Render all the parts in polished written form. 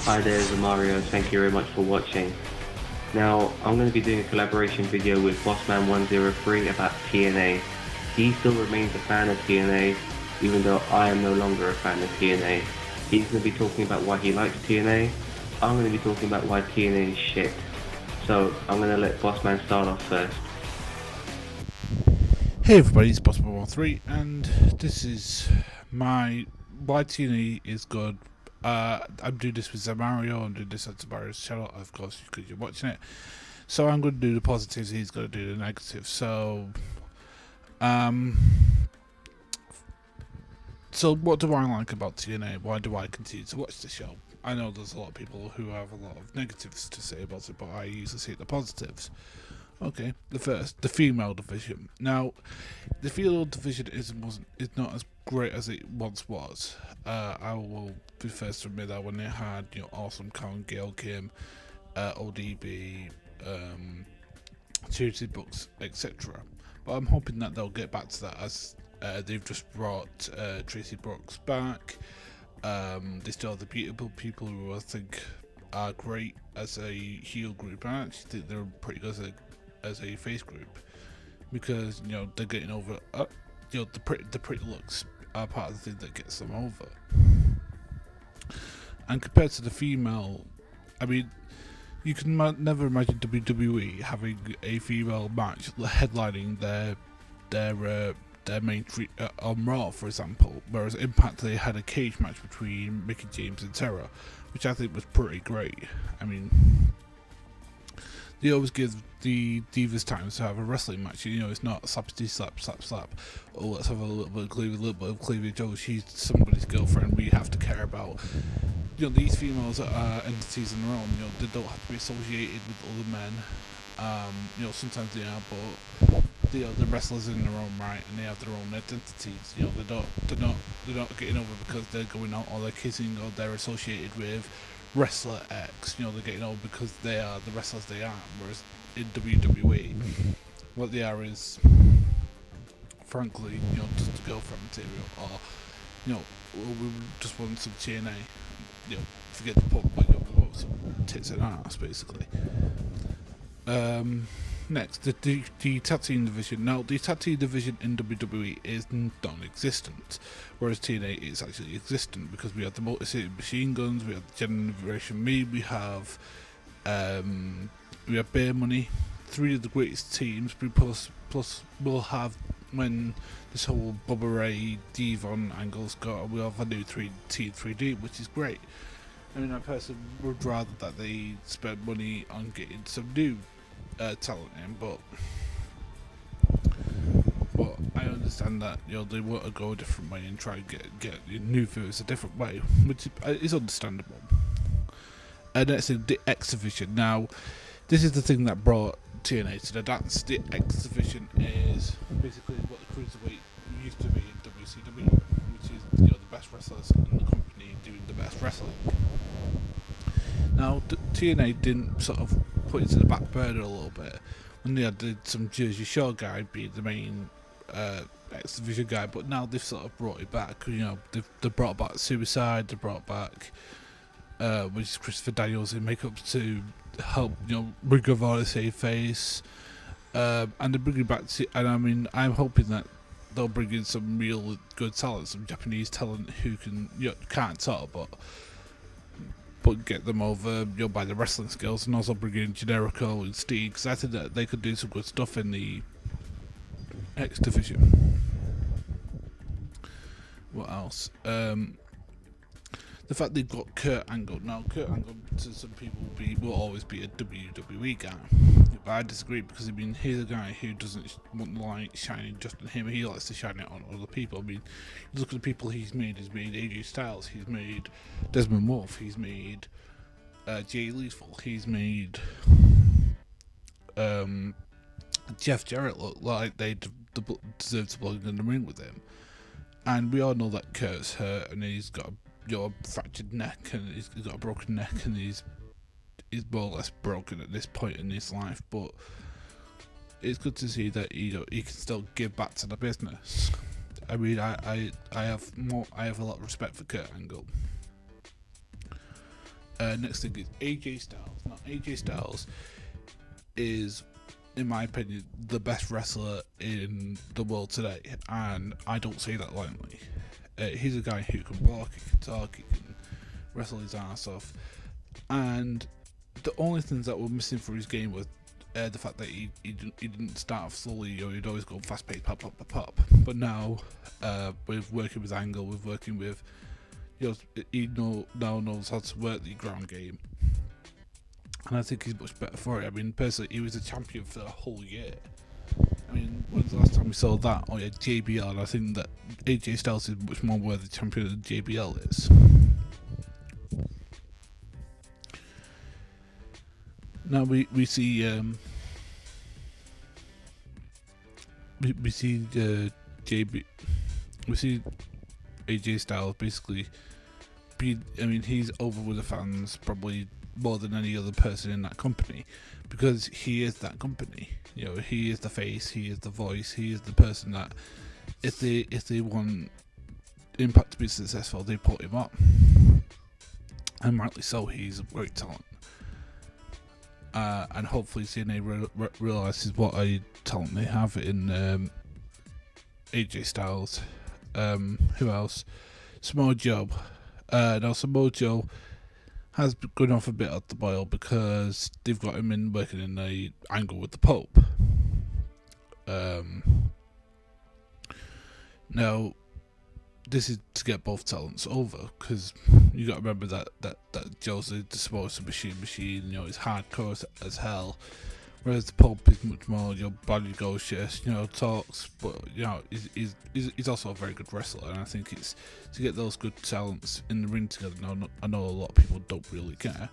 Hi there, Zamario. Thank you very much for watching. Now, I'm going to be doing a collaboration video with Bossman103 about TNA. He still remains a fan of TNA, even though I am no longer a fan of TNA. He's going to be talking about why he likes TNA. I'm going to be talking about why TNA is shit. So, I'm going to let Bossman start off first. Hey everybody, it's Bossman103 and this is my why TNA is good. I'm doing this with Zamario, I'm doing this on Zamario's channel, of course, because you're watching it. So I'm going to do the positives, he's going to do the negatives. So what do I like about TNA? Why do I continue to watch the show? I know there's a lot of people who have a lot of negatives to say about it, but I usually see the positives. Okay, the female division. Now, the female division is not as great as it once was. I will be first to admit that when they had Awesome Karen, Gail Kim, ODB, Charity Books, etc. But I'm hoping that they'll get back to that as they've just brought Tracy Brooks back. They still have the Beautiful People, who I think are great as a heel group. I actually think they're pretty good as a face group, because they're getting over the pretty looks are part of the thing that gets them over. And compared to the female, I mean, you can never imagine WWE having a female match headlining their main on Raw, for example, whereas Impact, they had a cage match between Mickie James and Terra, which I think was pretty great. I mean, they always give the divas time to have a wrestling match. It's not slappity slap slap slap. Oh, let's have a little bit of cleavage. Oh, she's somebody's girlfriend. We have to care about. These females are entities in their own. They don't have to be associated with other men. Sometimes they are, but the wrestlers in their own right, and they have their own identities. They're not getting over because they're going out or they're kissing or they're associated with wrestler X. They're getting over because they are the wrestlers they are. Whereas in WWE, what they are is, frankly, just a girlfriend material, or we just want some TNA. Forget the pop, but we want some tits and ass, basically. Next, the tag team division. Now, the tag team division in WWE is non-existent, whereas TNA is actually existent, because we have the Motor City Machine Guns, we have the Generation Me, we have Bear Money, three of the greatest teams. Plus we'll have, when this whole Bubba Ray Devon angle's got, we'll have a new T3D, which is great. I mean, I personally would rather that they spend money on getting some new talent in, but I understand that they want to go a different way and try and get new viewers a different way, which is understandable. And next thing, the X Division. Now, this is the thing that brought TNA to the dance. The X Division is basically what the cruiserweight used to be in WCW, which is the best wrestlers in the company doing the best wrestling. Now, TNA didn't sort of put it to the back burner a little bit when they had some Jersey Shore guy be the main X Division guy, but now they've sort of brought it back. They've brought back Suicide, they brought back which is Christopher Daniels in makeup to help bring Guevara save face, and they're bringing back and I mean, I'm hoping that they'll bring in some real good talent, some Japanese talent who can can't talk, but get them over by the wrestling skills, and also bring in Generico and Steve, because I think that they could do some good stuff in the X Division. What else? The fact they've got Kurt Angle. Now, Kurt Angle to some people will always be a WWE guy, but I disagree, because I mean, he's a guy who doesn't want the light shining just on him. He likes to shine it on other people. I mean, look at the people he's made. He's made AJ Styles. He's made Desmond Wolfe. He's made Jay Lethal. He's made Jeff Jarrett look like they deserve to belong in the ring with him. And we all know that Kurt's hurt, and he's got a fractured neck, and he's got a broken neck, and he's more or less broken at this point in his life. But it's good to see that he can still give back to the business. I mean, I have a lot of respect for Kurt Angle. Next thing is AJ Styles. Now, AJ Styles is, in my opinion, the best wrestler in the world today, and I don't say that lightly. He's a guy who can walk, he can talk, he can wrestle his ass off, and the only things that were missing for his game was the fact that he didn't start off slowly, or he'd always go fast paced, pop, pop, pop, pop. But now, with working with Angle, with working with, he now knows how to work the ground game, and I think he's much better for it. I mean, personally, he was a champion for a whole year. I mean, when's the last time we saw that? Oh yeah, JBL. And I think that AJ Styles is much more worthy champion than JBL is. Now we see we see AJ Styles basically. I mean, he's over with the fans probably more than any other person in that company, because he is that company. He is the face, he is the voice, he is the person that if they want Impact to be successful, they put him up, and rightly so. He's a great talent, and hopefully TNA realizes what a talent they have in AJ Styles. Who else? Samoa Joe. Now Samoa Joe has gone off a bit at the boil because they've got him in working in a angle with the Pope. Now, this is to get both talents over, because you got to remember that Joe's a disposal machine. He's hardcore as hell, whereas the Pope is much more braggadocious, talks, but he's also a very good wrestler, and I think it's to get those good talents in the ring together. Now, I know a lot of people don't really care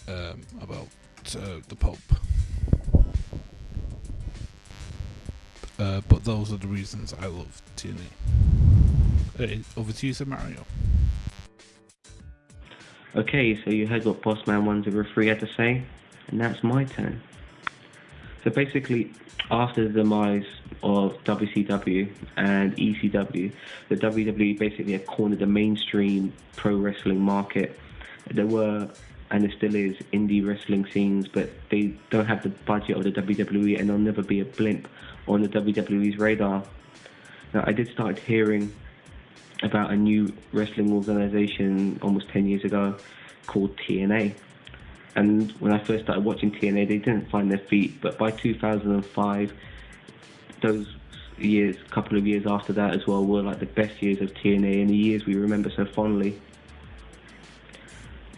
about the Pope, but those are the reasons I love TNA. Over to you, Zamario. Okay, so you heard what Bossman103 had to say, and that's my turn. So basically, after the demise of WCW and ECW, the WWE basically had cornered the mainstream pro wrestling market. There were, and there still is, indie wrestling scenes, but they don't have the budget of the WWE, and they'll never be a blimp on the WWE's radar. Now, I did start hearing about a new wrestling organization almost 10 years ago called TNA. And when I first started watching TNA, they didn't find their feet. But by 2005, those years, couple of years after that as well, were like the best years of TNA and the years we remember so fondly.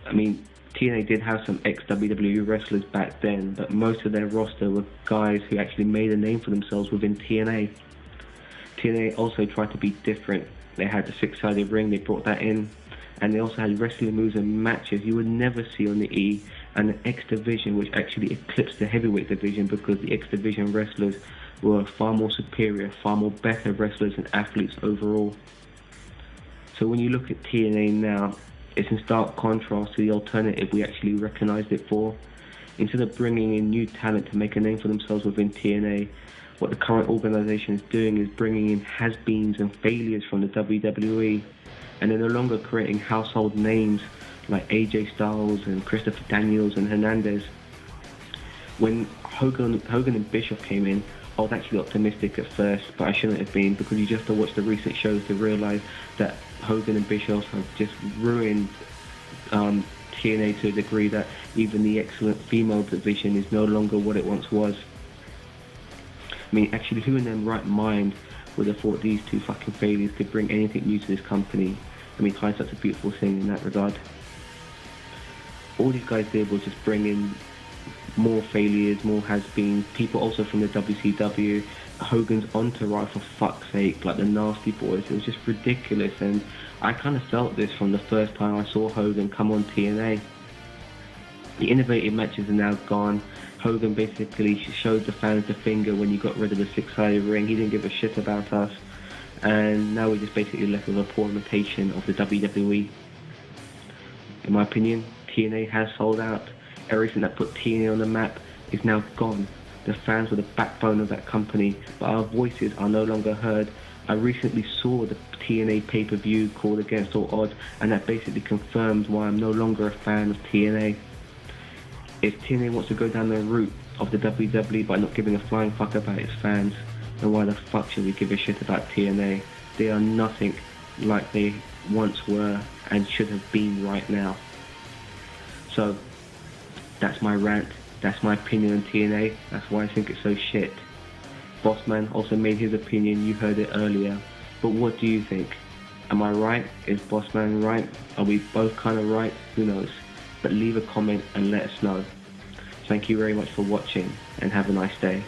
I mean, TNA did have some ex-WWE wrestlers back then, but most of their roster were guys who actually made a name for themselves within TNA. TNA also tried to be different. They had the six-sided ring, they brought that in, and they also had wrestling moves and matches you would never see on the E, and the X division, which actually eclipsed the heavyweight division, because the X division wrestlers were far more superior, far more better wrestlers and athletes overall. So when you look at TNA now, it's in stark contrast to the alternative we actually recognized it for. Instead of bringing in new talent to make a name for themselves within TNA, what the current organization is doing is bringing in has-beens and failures from the WWE, and they're no longer creating household names like AJ Styles and Christopher Daniels and Hernandez. When Hogan and Bischoff came in, I was actually optimistic at first, but I shouldn't have been, because you just have to watch the recent shows to realize that Hogan and Bischoff have just ruined TNA to a degree that even the excellent female division is no longer what it once was. I mean, actually, who in their right mind would have thought these two fucking failures could bring anything new to this company? I mean, hindsight's a beautiful thing in that regard. All these guys did was just bring in more failures, more has-beens, people also from the WCW, Hogan's entourage, for fuck's sake, like the Nasty Boys. It was just ridiculous, and I kind of felt this from the first time I saw Hogan come on TNA. The innovative matches are now gone. Hogan basically showed the fans the finger when you got rid of the six-sided ring. He didn't give a shit about us, and now we're just basically left with a poor imitation of the WWE. In my opinion, TNA has sold out. Everything that put TNA on the map is now gone. The fans were the backbone of that company, but our voices are no longer heard. I recently saw the TNA pay-per-view called Against All Odds, and that basically confirms why I'm no longer a fan of TNA. If TNA wants to go down the route of the WWE by not giving a flying fuck about its fans, then why the fuck should we give a shit about TNA? They are nothing like they once were and should have been right now. So, that's my rant. That's my opinion on TNA. That's why I think it's so shit. Bossman also made his opinion. You heard it earlier. But what do you think? Am I right? Is Bossman right? Are we both kind of right? Who knows? But leave a comment and let us know. Thank you very much for watching and have a nice day.